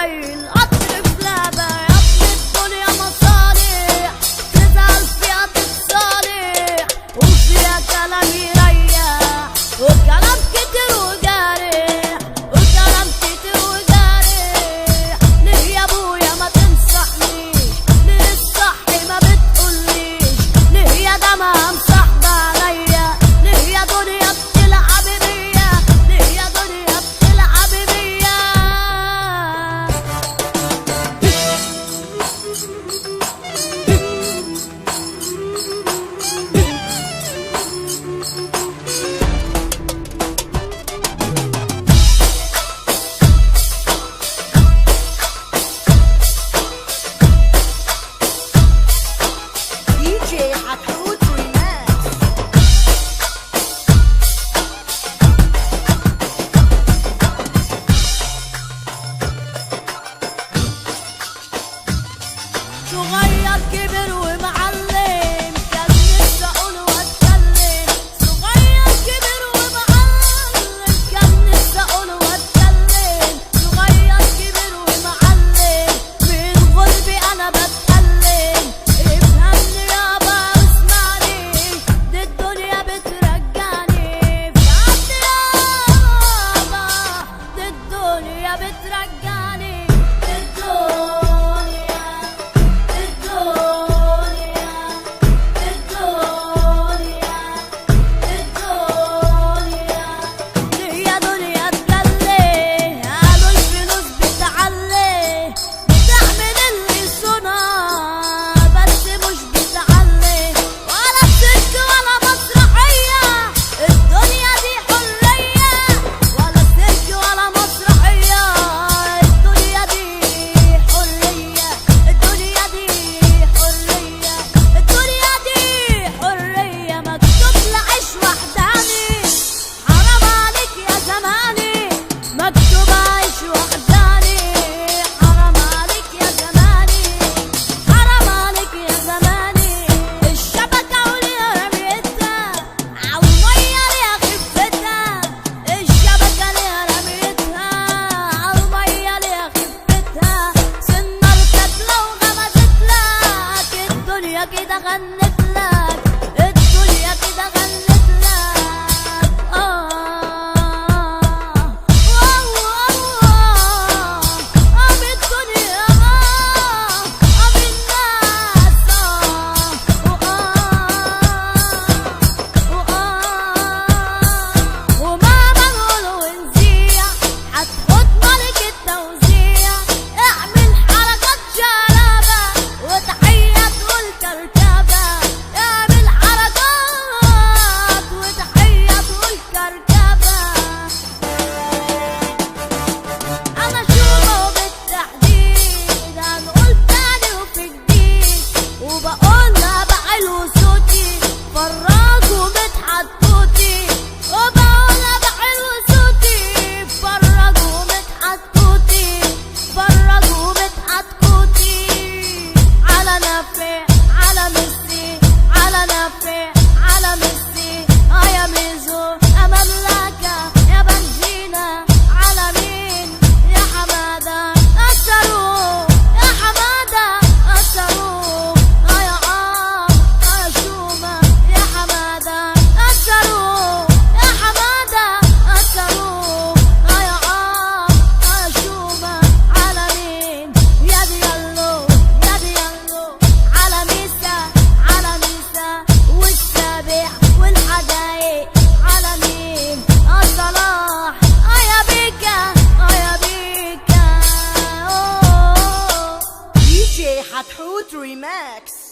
زي القطر في لعبة. يا ابن الدنيا مصالح تزعل فيها تتصالح، وفيها كلام يريح وكلام كتير وجارح، وكلام كتير وجارح. ليه يا ابويا ما تنصحنيش؟ ليه الصح ما بتقوليش؟ ليه يا دمعة مصاحبة عليا؟ ليه يا دنيا بتلعب بيا؟ ليه يا دنيا بتلعب بيا؟ DJ حتحوت ريماكس. صغير كبر ومعلم، كان نفسي اقول واتكلم. صغير كبر ومعلم، كان نفسي اقول واتكلم. صغير كبر ومعلم، من غلبي انا بتكلم. افهمني يابا واسمعني، دي الدنيا بترجعني في عبد يابا، دي الدنيا بترجعني. دي الدنيا يا دنيا تجلي، قالوا الفلوس بتعلي، بتعمل اللي صنع بس مش بتعلي. ولا سلك ولا مسرحية، الدنيا دي حرية. ولا سلك ولا مسرحية، الدنيا دي حرية. الدنيا دي حرية. الدنيا دي حرية. مكتوب لعيش وحداني، حرام عليك يا زماني. مكتوب عيش وحداني، حرام عليك يا زماني. حرام عليك يا زماني. الشبكة وليها رميتها، عالمية ليها خفتها. الشبكة ليها رميتها، عالمية ليها خفتها. سنة الكتلة وغمزت لك، الدنيا كده غنت لك، الدنيا كده غنت لك. بالدنيا بالناس. ومهما نقول ونزيع، هتخد ملك التوزيع. اعمل حركات شرابة وتحية تقول كركبة. اعمل حركات وتحية تقول كركبة. أنا شوفه بالتحديد، هنقول تاني وفي جديد، وبقولها بعلو صوتي. فراج ومدحت توتي، وبقولها بعلو صوتي. فراج ومدحت توتي، فراج ومدحت توتي. على نافع على ميسي، على نافع على ميسي. يا ميزو يا مملكة يا بنزينة، على مين يا حمادة أثروا، يا حمادة أثروا. يا يا شومة يا حمادة أثروا، يا حمادة أثروا. يا يا شومة على مين؟ يا ديالو يا ديالو، على ميسا على ميسا. والسابع والحدايق على مين؟ صلاح. يا بيكا يا بيكا. DJ حتحوت ريماكس.